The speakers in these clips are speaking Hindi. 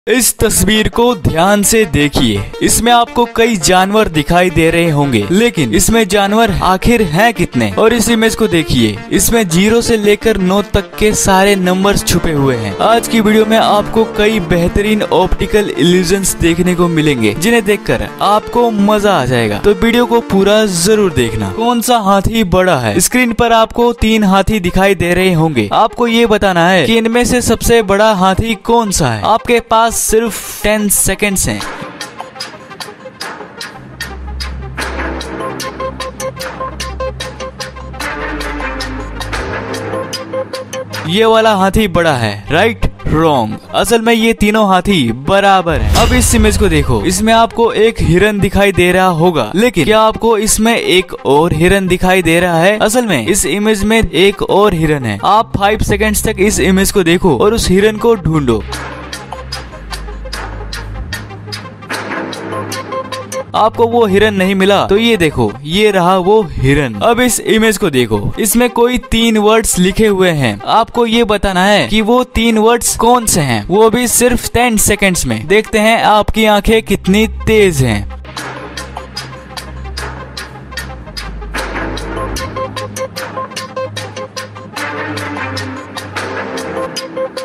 इस तस्वीर को ध्यान से देखिए। इसमें आपको कई जानवर दिखाई दे रहे होंगे, लेकिन इसमें जानवर आखिर हैं कितने? और इस इमेज को देखिए, इसमें 0 से लेकर 9 तक के सारे नंबर्स छुपे हुए हैं। आज की वीडियो में आपको कई बेहतरीन ऑप्टिकल इल्यूजन्स देखने को मिलेंगे, जिन्हें देखकर आपको मजा आ जाएगा। तो वीडियो को पूरा जरूर देखना। कौन सा हाथी बड़ा है? स्क्रीन पर आपको 3 हाथी दिखाई दे रहे होंगे। आपको ये बताना है कि इनमें से सबसे बड़ा हाथी कौन सा है। आपके पास सिर्फ 10 सेकेंड्स हैं। ये वाला हाथी बड़ा है, राइट? रॉन्ग। असल में ये तीनों हाथी बराबर हैं। अब इस इमेज को देखो, इसमें आपको एक हिरन दिखाई दे रहा होगा, लेकिन क्या आपको इसमें एक और हिरन दिखाई दे रहा है? असल में इस इमेज में एक और हिरन है। आप 5 सेकेंड्स तक इस इमेज को देखो और उस हिरन को ढूंढो। आपको वो हिरन नहीं मिला तो ये देखो, ये रहा वो हिरन। अब इस इमेज को देखो, इसमें कोई 3 वर्ड्स लिखे हुए हैं। आपको ये बताना है कि वो 3 वर्ड्स कौन से हैं, वो भी सिर्फ 10 सेकेंड्स में। देखते हैं आपकी आंखें कितनी तेज हैं।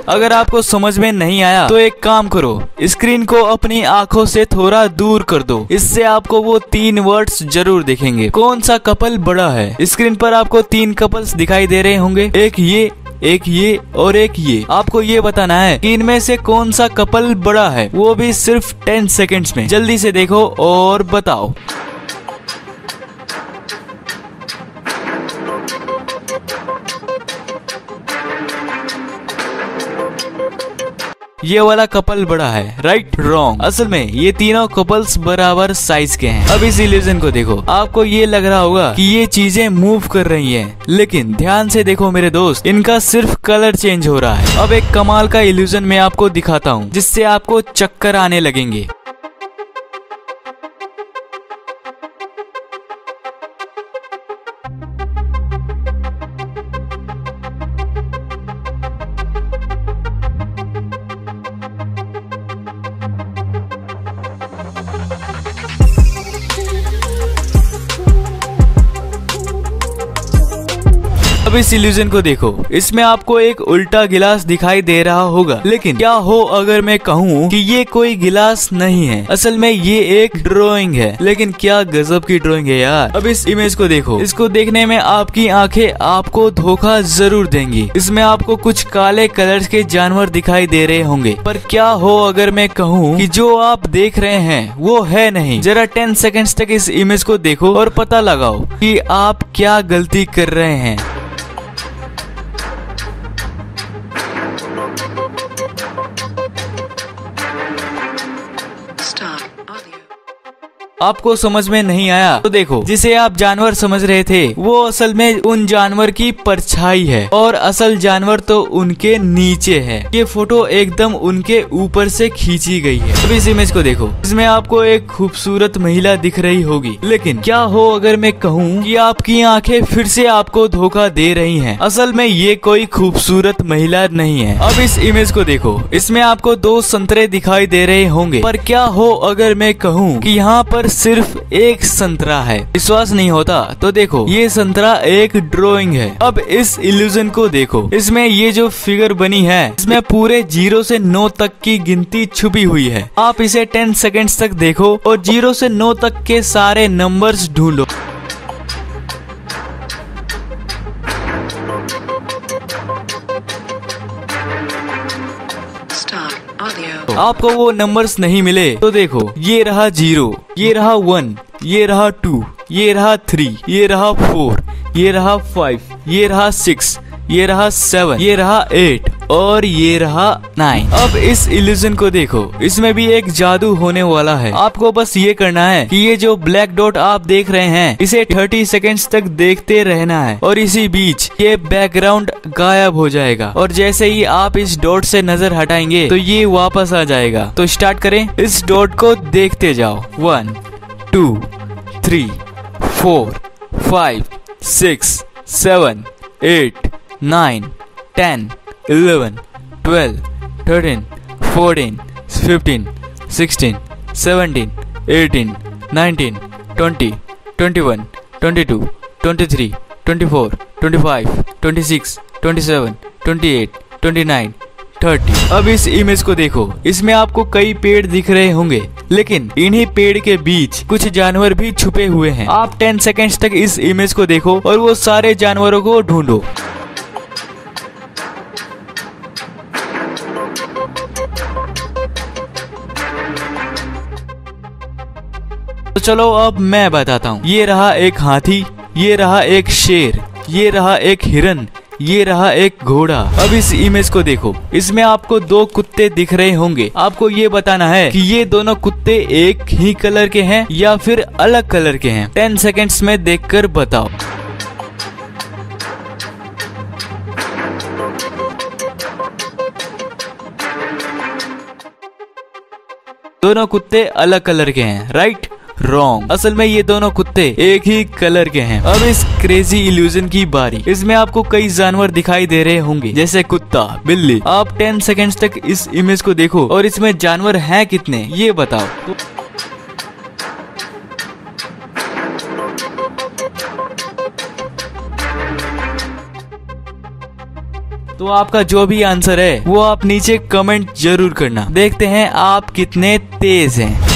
अगर आपको समझ में नहीं आया तो एक काम करो, स्क्रीन को अपनी आंखों से थोड़ा दूर कर दो। इससे आपको वो 3 वर्ड्स जरूर दिखेंगे। कौन सा कपल बड़ा है? स्क्रीन पर आपको 3 कपल्स दिखाई दे रहे होंगे, एक ये और एक ये। आपको ये बताना है कि इनमें से कौन सा कपल बड़ा है, वो भी सिर्फ 10 सेकेंड्स में। जल्दी से देखो और बताओ। ये वाला कपल बड़ा है, राइट? रॉन्ग। असल में ये तीनों कपल्स बराबर साइज के हैं। अब इस इल्यूजन को देखो, आपको ये लग रहा होगा कि ये चीजें मूव कर रही हैं, लेकिन ध्यान से देखो मेरे दोस्त, इनका सिर्फ कलर चेंज हो रहा है। अब एक कमाल का इल्यूजन मैं आपको दिखाता हूँ, जिससे आपको चक्कर आने लगेंगे। अब इस इल्यूजन को देखो, इसमें आपको एक उल्टा गिलास दिखाई दे रहा होगा, लेकिन क्या हो अगर मैं कहूँ कि ये कोई गिलास नहीं है, असल में ये एक ड्राइंग है। लेकिन क्या गजब की ड्राइंग है यार। अब इस इमेज को देखो, इसको देखने में आपकी आंखें आपको धोखा जरूर देंगी। इसमें आपको कुछ काले कलर्स के जानवर दिखाई दे रहे होंगे, पर क्या हो अगर मैं कहूँ कि जो आप देख रहे हैं वो है नहीं। जरा 10 सेकेंड्स तक इस इमेज को देखो और पता लगाओ कि आप क्या गलती कर रहे हैं। आपको समझ में नहीं आया तो देखो, जिसे आप जानवर समझ रहे थे वो असल में उन जानवर की परछाई है, और असल जानवर तो उनके नीचे है। ये फोटो एकदम उनके ऊपर से खींची गई है। अब इस इमेज को देखो, इसमें आपको एक खूबसूरत महिला दिख रही होगी, लेकिन क्या हो अगर मैं कहूँ कि आपकी आंखें फिर से आपको धोखा दे रही हैं। असल में ये कोई खूबसूरत महिला नहीं है। अब इस इमेज को देखो, इसमें आपको 2 संतरे दिखाई दे रहे होंगे, पर क्या हो अगर मैं कहूँ कि यहाँ पर सिर्फ एक संतरा है। विश्वास नहीं होता तो देखो, ये संतरा एक ड्राइंग है। अब इस इल्यूजन को देखो, इसमें ये जो फिगर बनी है, इसमें पूरे 0 से 9 तक की गिनती छुपी हुई है। आप इसे 10 सेकेंड्स तक देखो और 0 से 9 तक के सारे नंबर्स ढूंढो। आपको वो नंबर्स नहीं मिले तो देखो, ये रहा 0, ये रहा 1, ये रहा 2, ये रहा 3, ये रहा 4, ये रहा 5, ये रहा 6, ये रहा 7, ये रहा 8 और ये रहा 9। अब इस इल्यूजन को देखो, इसमें भी एक जादू होने वाला है। आपको बस ये करना है कि ये जो ब्लैक डॉट आप देख रहे हैं, इसे 30 सेकेंड्स तक देखते रहना है, और इसी बीच ये बैकग्राउंड गायब हो जाएगा, और जैसे ही आप इस डॉट से नजर हटाएंगे तो ये वापस आ जाएगा। तो स्टार्ट करें, इस डॉट को देखते जाओ। 1 2 3 4 5 6 7 8 9 10 11 12 13 14 15, 16, 17, 18, 19, 20, 21, 22, 23, 24, 25, 26, 27, 28, 29, 30। अब इस इमेज को देखो, इसमें आपको कई पेड़ दिख रहे होंगे, लेकिन इन्हीं पेड़ के बीच कुछ जानवर भी छुपे हुए हैं। आप 10 सेकंड्स तक इस इमेज को देखो और वो सारे जानवरों को ढूंढो। तो चलो अब मैं बताता हूँ। ये रहा एक हाथी, ये रहा एक शेर, ये रहा एक हिरन, ये रहा एक घोड़ा। अब इस इमेज को देखो, इसमें आपको 2 कुत्ते दिख रहे होंगे। आपको ये बताना है कि ये दोनों कुत्ते एक ही कलर के हैं या फिर अलग कलर के हैं। 10 सेकंड्स में देखकर बताओ। दोनों कुत्ते अलग कलर के हैं, राइट? रॉन्ग। असल में ये दोनों कुत्ते एक ही कलर के हैं। अब इस क्रेजी इल्यूजन की बारी। इसमें आपको कई जानवर दिखाई दे रहे होंगे, जैसे कुत्ता, बिल्ली। आप 10 सेकंड्स तक इस इमेज को देखो और इसमें जानवर हैं कितने ये बताओ। तो आपका जो भी आंसर है वो आप नीचे कमेंट जरूर करना। देखते हैं आप कितने तेज हैं।